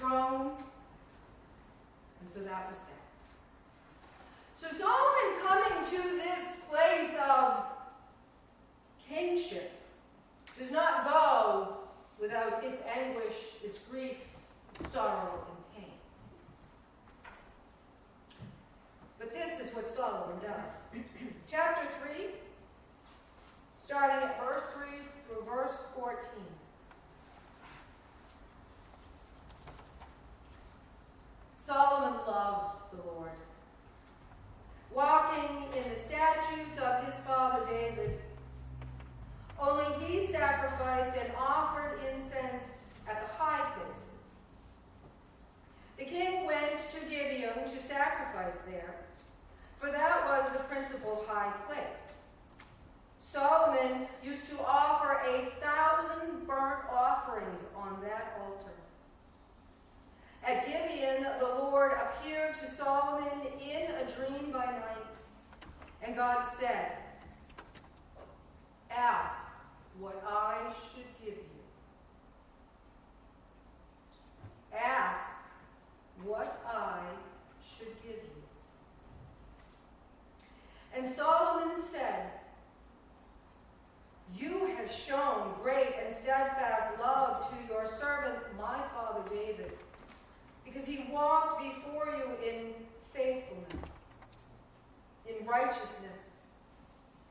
throne. And so that was that. So Solomon coming to this place of kingship does not go without its anguish, its grief, its sorrow, and pain. But this is what Solomon does. Chapter 3, starting at verse 3 through verse 14. Solomon loved the Lord, walking in the statutes of his father David. Only he sacrificed and offered incense at the high places. The king went to Gibeon to sacrifice there, for that was the principal high place. Solomon used to offer 1,000 burnt offerings on that altar. At Gibeon, the Lord appeared to Solomon in a dream by night, and God said, "Ask what I should give you. Ask what I should give you." And Solomon said, "You have shown great and steadfast love to your servant, my father David, because he walked before you in faithfulness, in righteousness,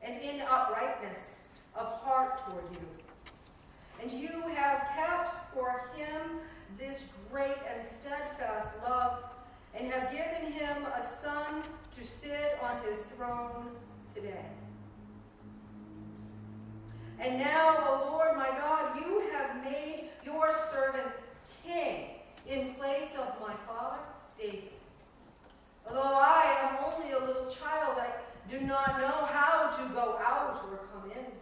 and in uprightness of heart toward you. And you have kept for him this great and steadfast love, and have given him a son to sit on his throne today. And now, O Lord my God, you have made your servant king in place of my father David. Although I am only a little child, I do not know how to go out or come in.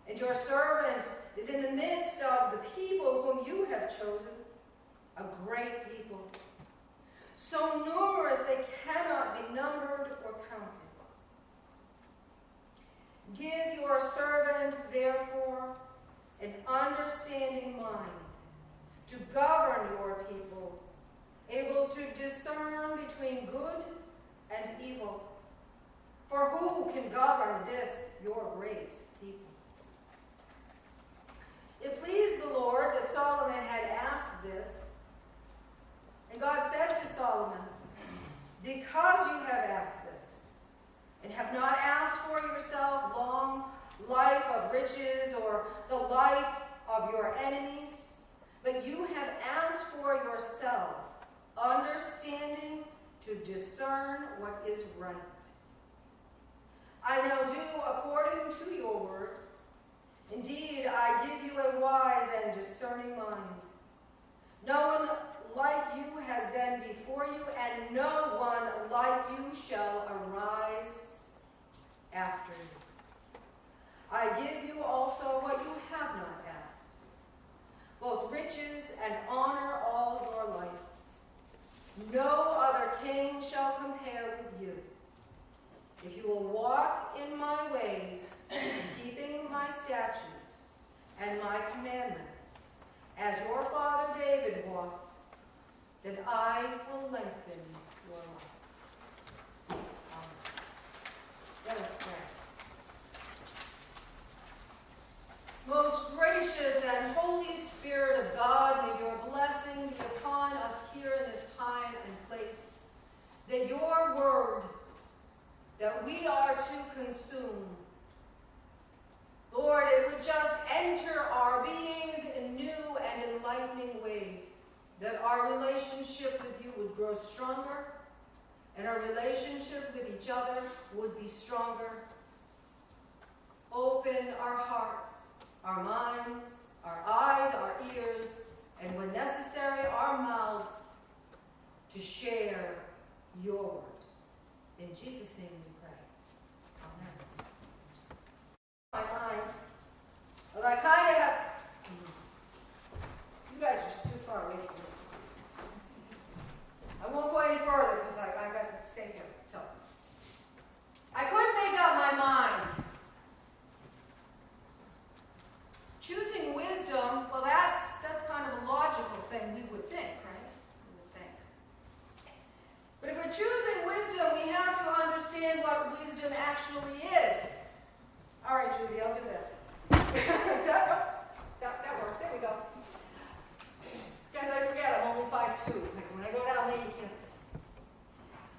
And your servant is in the midst of the people whom you have chosen, a great people, so numerous they cannot be numbered or counted. Give your servant, therefore, an understanding mind to govern your people, able to discern between good and evil. For who can govern this, your great people?" It pleased the Lord that Solomon had asked this. And God said to Solomon, "Because you have asked this, and have not asked for yourself long life of riches or the life of your enemies, but you have asked for yourself understanding to discern what is right. I now do according to your word. Indeed, I give you a wise and discerning mind. No one like you has been before you, and no one like you shall arise after you. I give you also what you have not asked, both riches and honor all your life. No other king shall compare with you. If you will walk in my ways, keeping my statutes and my commandments, as your father David walked, then I will lengthen your life." Amen. Let us pray. Most gracious and Holy Spirit of God, may your blessing be upon us here in this time and place, that your word that we are to consume, Lord, it would just enter our beings in new and enlightening ways, that our relationship with you would grow stronger, and our relationship with each other would be stronger. Open our hearts, our minds, our eyes, our ears, and when necessary, our mouths, to share your word. In Jesus' name we pray. Amen. My mind, well, I kind of have, you guys are just too far away from me. I won't go any further because I got to stay here. So, I couldn't make up my mind. Choosing wisdom, well, that's kind of wisdom actually is. All right, Judy, I'll do this. that works. There we go. Guys, I forget, I'm only 5'2". When I go down late, you can't see.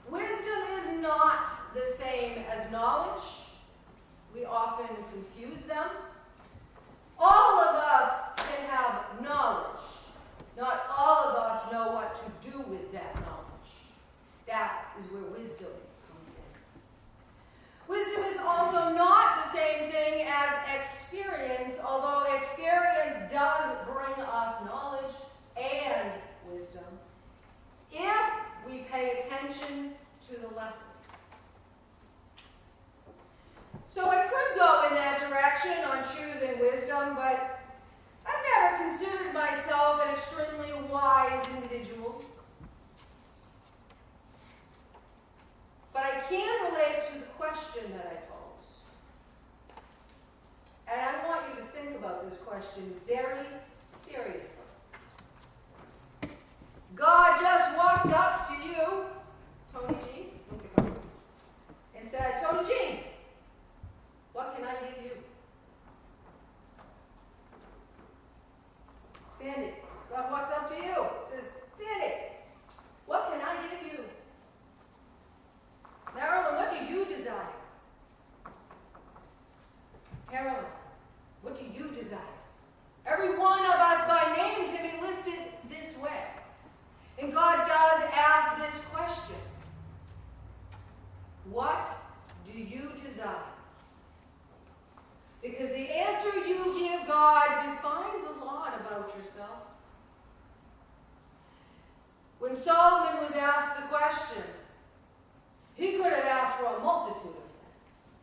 Wisdom is not the same as knowledge. We often confuse them. All of us can have knowledge. Not all of us know what to do with that knowledge. That is where wisdom comes in. Wisdom is also not the same thing as experience, although experience does bring us knowledge and wisdom if we pay attention to the lessons. So I could go in that direction on choosing wisdom, but I've never considered myself an extremely wise individual. But I can relate to the question that I pose. And I want you to think about this question very seriously. God just walked up to you, Tony G, and said, Tony G, what can I give you? Sandy, God walks up to you, says, Sandy, what can I give you? Marilyn, what do you desire? Carolyn, what do you desire? Every one of us by name can be listed this way. And God does ask this question. What do you desire? Because the answer you give God defines a lot about yourself. When Solomon was asked the question, he could have asked for a multitude of things.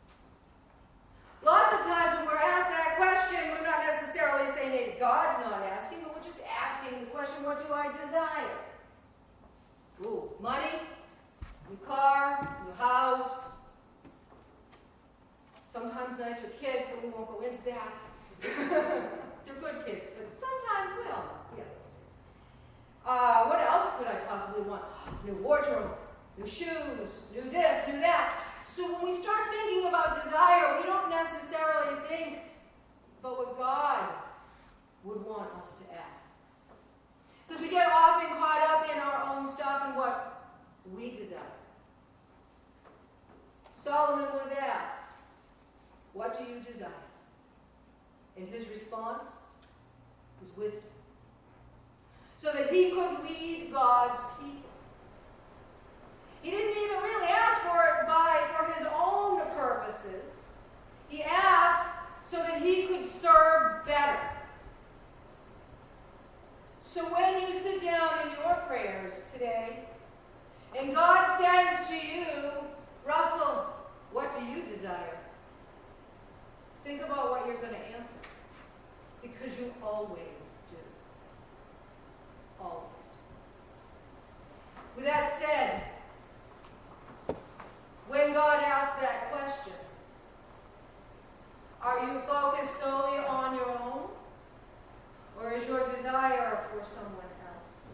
Lots of times when we're asked that question, we're not necessarily saying maybe God's not asking, but we're just asking the question, what do I desire? Ooh, money, new car, new house, sometimes nicer kids, but we won't go into that. They're good kids, but sometimes we all know. We have those days. What else could I possibly want? New wardrobe, new shoes, new this, new that. So when we start thinking about desire, we don't necessarily think about what God would want us to ask. Because we get often caught up in our own stuff and what we desire. Solomon was asked, what do you desire? And his response was wisdom. So that he could lead God's people. He didn't even really ask for it for his own purposes. He asked so that he could serve better. So when you sit down in your prayers today, and God says to you, Russell, what do you desire? Think about what you're going to answer. Because you always do. Always. With that said, when God asks that question, are you focused solely on your own? Or is your desire for someone else?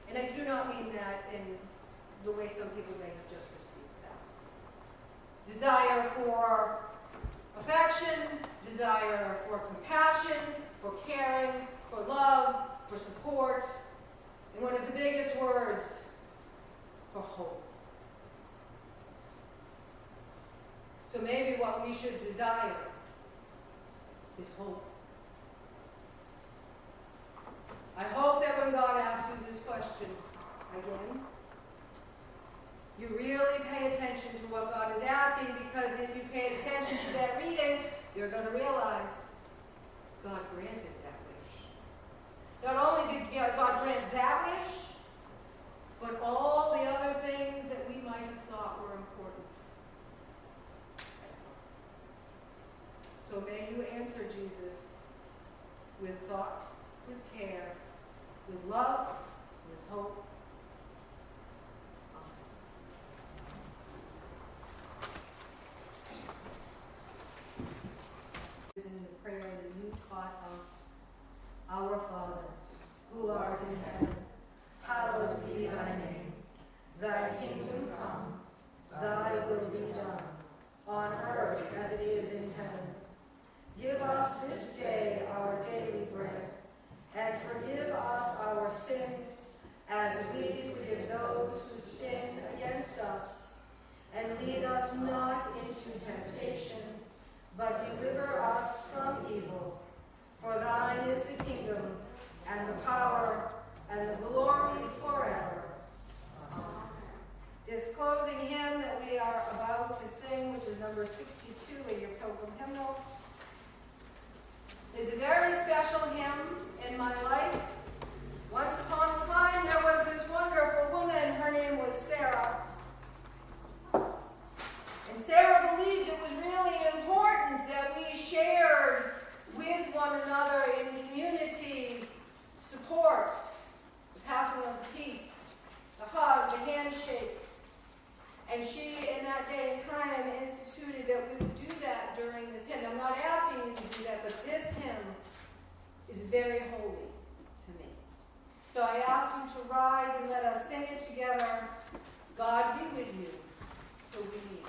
And I do not mean that in the way some people may have just received that. Desire for affection, desire for compassion, for caring, for love, for support, and one of the biggest words, for hope. So maybe what we should desire is hope. I hope that when God asks you this question again, you really pay attention to what God is asking, because if you paid attention to that reading, you're going to realize God granted that wish. Not only did God grant that wish, but all the other things that we might have thought were important. So may you answer Jesus with thought, with care, with love, with hope. In the prayer that you taught us, our Father, who art in heaven, hallowed be thy name. Thy kingdom come, thy will be done, in my life. Once upon a time, there was this wonderful woman. Her name was Sarah. And Sarah believed it was really important that we shared with one another in community support, the passing of the peace, the hug, the handshake. And she, in that day and time, instituted that we would do that during this hymn. I'm not asking you to do that, but this hymn is very holy to me. So I ask you to rise and let us sing it together. God be with you till we meet.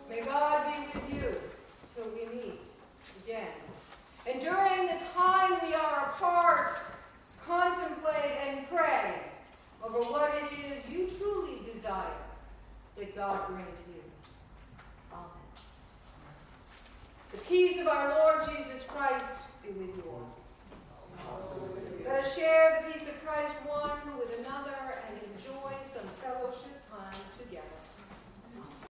May God be with you till we meet again. And during the time we are apart, contemplate and pray over what it is you truly desire that God bring to you. Amen. The peace of our Lord Jesus Christ be with you all.